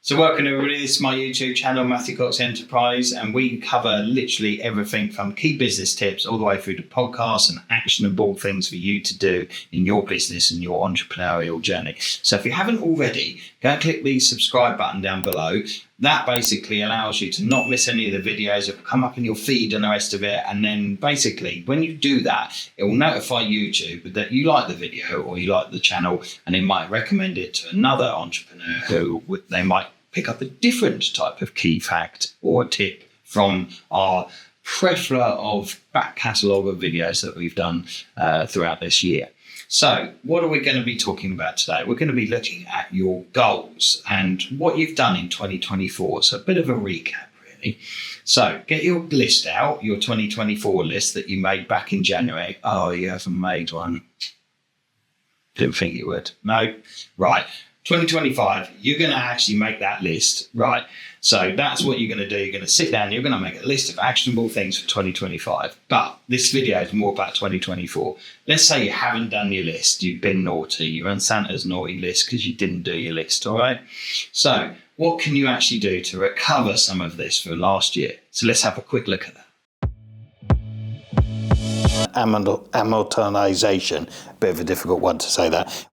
So welcome everybody, this is my YouTube channel, Matthew Cox Enterprise, and we cover literally everything from key business tips all the way through to podcasts and actionable things for you to do in your business and your entrepreneurial journey. So if you haven't already, go and click the subscribe button down below. That basically allows you to not miss any of the videos that will come up in your feed and the rest of it. And then basically when you do that, it will notify YouTube that you like the video or you like the channel, and it might recommend it to another entrepreneur who they might pick up a different type of key fact or tip from our plethora of back catalogue of videos that we've done throughout this year. So what are we going to be talking about today? We're going to be looking at your goals and what you've done in 2024. So a bit of a recap, really. So get your list out, your 2024 list that you made back in January. Oh, you haven't made one. Didn't think you would. No? Right. 2025, you're going to actually make that list, right? So that's what you're going to do. You're going to sit down, you're going to make a list of actionable things for 2025. But this video is more about 2024. Let's say you haven't done your list. You've been naughty. You're on Santa's naughty list because you didn't do your list, all right? So what can you actually do to recover some of this for last year? So let's have a quick look at that. Amortization, a bit of a difficult one to say that.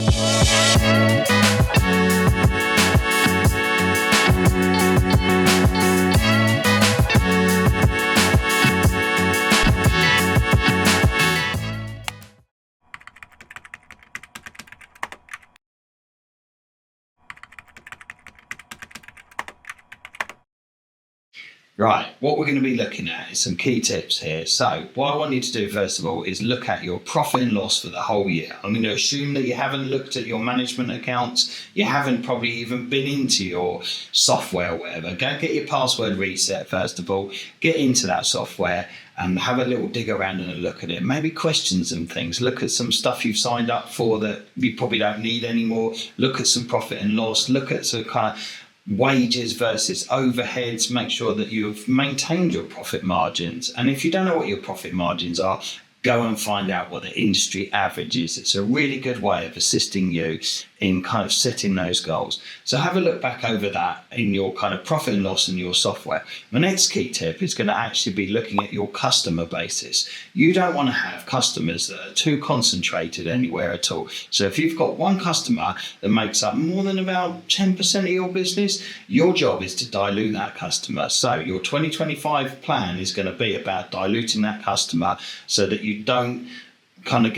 Right, what we're going to be looking at is some key tips here. So what I want you to do first of all is look at your profit and loss for the whole year. I'm going to assume that you haven't looked at your management accounts. You haven't probably even been into your software or whatever. Go get your password reset first of all. Get into that software and have a little dig around and a look at it. Maybe questions and things. Look at some stuff you've signed up for that you probably don't need anymore. Look at some profit and loss. Look at some kind of wages versus overheads. Make sure that you've maintained your profit margins. And if you don't know what your profit margins are, go and find out what the industry average is. It's a really good way of assisting you in kind of setting those goals. So have a look back over that in your kind of profit and loss in your software. My next key tip is going to actually be looking at your customer basis. You don't want to have customers that are too concentrated anywhere at all. So if you've got one customer that makes up more than about 10% of your business, your job is to dilute that customer. So your 2025 plan is going to be about diluting that customer so that you don't kind of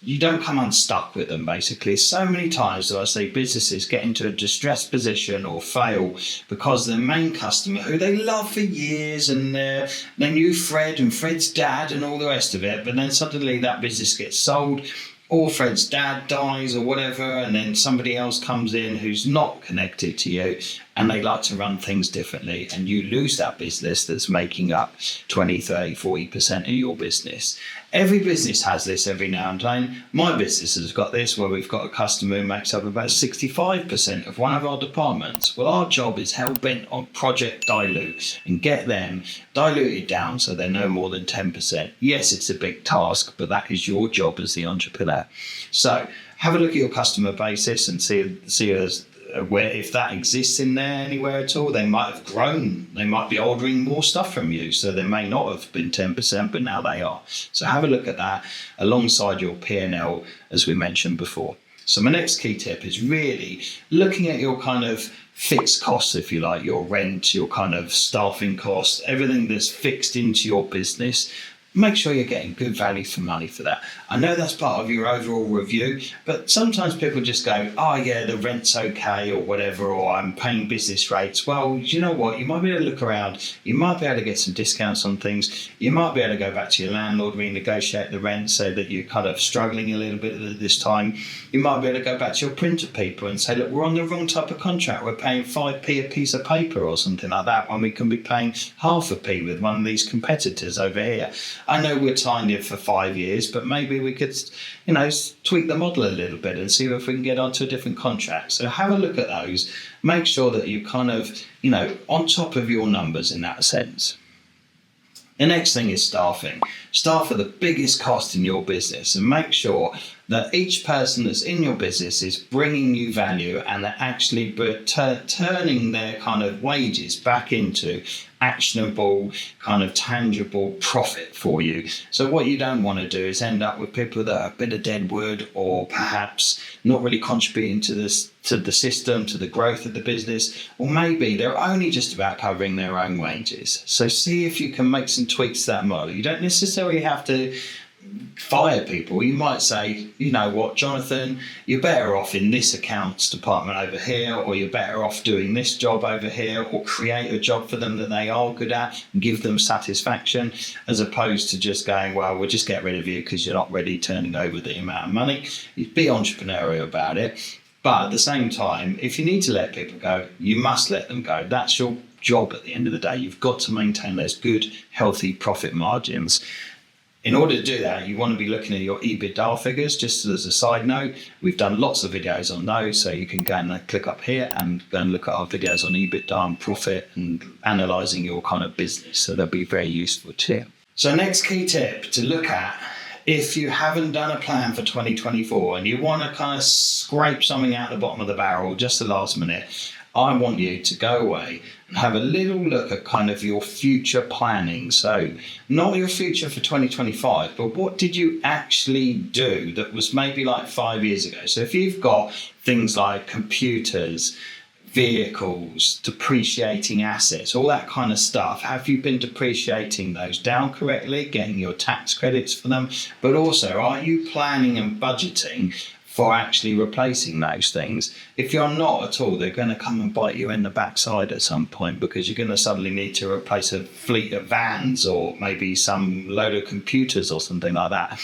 you don't come unstuck with them, basically. So many times do I see businesses get into a distressed position or fail because their main customer, who they love for years, and they knew Fred and Fred's dad and all the rest of it, but then suddenly that business gets sold, or Fred's dad dies or whatever, and then somebody else comes in who's not connected to you and they like to run things differently, and you lose that business that's making up 20, 30, 40% of your business. Every business has this every now and then. My business has got this where we've got a customer who makes up about 65% of one of our departments. Well, our job is hell-bent on Project Dilute and get them diluted down so they're no more than 10%. Yes, it's a big task, but that is your job as the entrepreneur. So have a look at your customer basis and see where, if that exists in there anywhere at all. They might have grown. They might be ordering more stuff from you. So they may not have been 10%, but now they are. So have a look at that alongside your P&L, as we mentioned before. So my next key tip is really looking at your kind of fixed costs, if you like, your rent, your kind of staffing costs, everything that's fixed into your business. Make sure you're getting good value for money for that. I know that's part of your overall review, but sometimes people just go, oh yeah, the rent's okay or whatever, or I'm paying business rates. Well, you know what? You might be able to look around. You might be able to get some discounts on things. You might be able to go back to your landlord, renegotiate the rent so that you're kind of struggling a little bit at this time. You might be able to go back to your printer people and say, look, we're on the wrong type of contract. We're paying 5p a piece of paper or something like that when we can be paying half a p with one of these competitors over here. I know we're signed in for 5 years, but maybe we could, tweak the model a little bit and see if we can get onto a different contract. So have a look at those. Make sure that you kind of, on top of your numbers in that sense. The next thing is staffing. Staff are the biggest cost in your business, and make sure that each person that's in your business is bringing you value, and they're actually turning their kind of wages back into actionable, kind of tangible profit for you. So what you don't want to do is end up with people that are a bit of dead wood, or perhaps not really contributing to this, to the system, to the growth of the business, or maybe they're only just about covering their own wages. So see if you can make some tweaks to that model. You don't necessarily have to fire people. You might say, you know what, Jonathan, you're better off in this accounts department over here, or you're better off doing this job over here, or create a job for them that they are good at and give them satisfaction, as opposed to just going, well, we'll just get rid of you because you're not ready turning over the amount of money. You be entrepreneurial about it. But at the same time, if you need to let people go, you must let them go. That's your job at the end of the day. You've got to maintain those good, healthy profit margins. In order to do that, you want to be looking at your EBITDA figures. Just as a side note, we've done lots of videos on those, so you can go and click up here and go and look at our videos on EBITDA and profit and analysing your kind of business. So they'll be very useful too. So next key tip to look at, if you haven't done a plan for 2024 and you want to kind of scrape something out the bottom of the barrel just the last minute, I want you to go away and have a little look at kind of your future planning. So not your future for 2025, but what did you actually do that was maybe like 5 years ago? So if you've got things like computers, vehicles, depreciating assets, all that kind of stuff, have you been depreciating those down correctly, getting your tax credits for them? But also, are you planning and budgeting for actually replacing those things? If you're not at all, they're going to come and bite you in the backside at some point, because you're going to suddenly need to replace a fleet of vans or maybe some load of computers or something like that.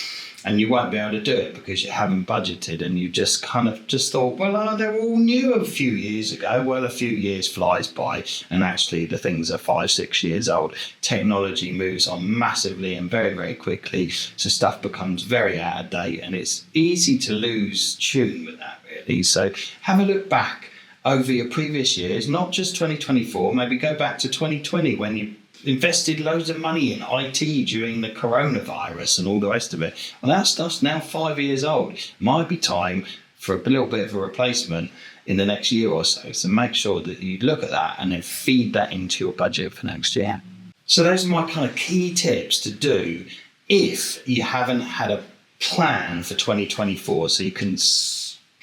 And you won't be able to do it because you haven't budgeted, and you just kind of just thought, well, they were all new a few years ago. Well, a few years flies by, and actually the things are 5-6 years old. Technology moves on massively and very, very quickly. So stuff becomes very out of date, and it's easy to lose tune with that, really. So have a look back over your previous years, not just 2024, maybe go back to 2020 when you invested loads of money in IT during the coronavirus and all the rest of it. Well, that stuff's now 5 years old. Might be time for a little bit of a replacement in the next year or so. So make sure that you look at that and then feed that into your budget for next year. So those are my kind of key tips to do if you haven't had a plan for 2024, so you can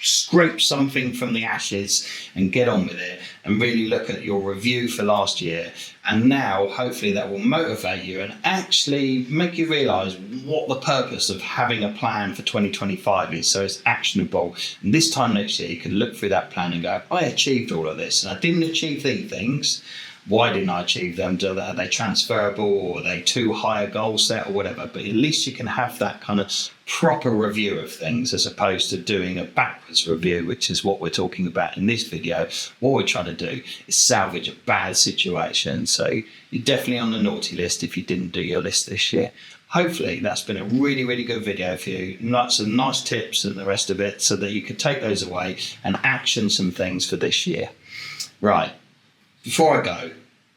scrape something from the ashes and get on with it, and really look at your review for last year. And now hopefully that will motivate you and actually make you realise what the purpose of having a plan for 2025 is, so it's actionable. And this time next year you can look through that plan and go, I achieved all of this and I didn't achieve these things. Why didn't I achieve them? Are they transferable, or are they too high a goal set, or whatever? But at least you can have that kind of proper review of things, as opposed to doing a backwards review, which is what we're talking about in this video. What we're trying to do is salvage a bad situation. So you're definitely on the naughty list if you didn't do your list this year. Hopefully that's been a really, really good video for you. Lots of nice tips and the rest of it, so that you can take those away and action some things for this year. Right. Before I go,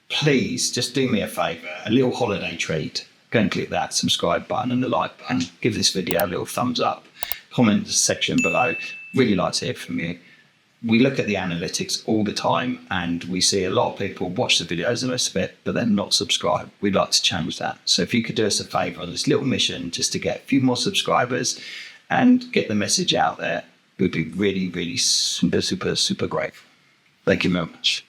please just do me a favour, a little holiday treat. Go and click that subscribe button and the like button. Give this video a little thumbs up. Comment section below. Really like to hear from you. We look at the analytics all the time, and we see a lot of people watch the videos and the rest of it, but then not subscribe. We'd like to change that. So if you could do us a favour on this little mission, just to get a few more subscribers and get the message out there, it would be really, really super, super, super grateful. Thank you very much.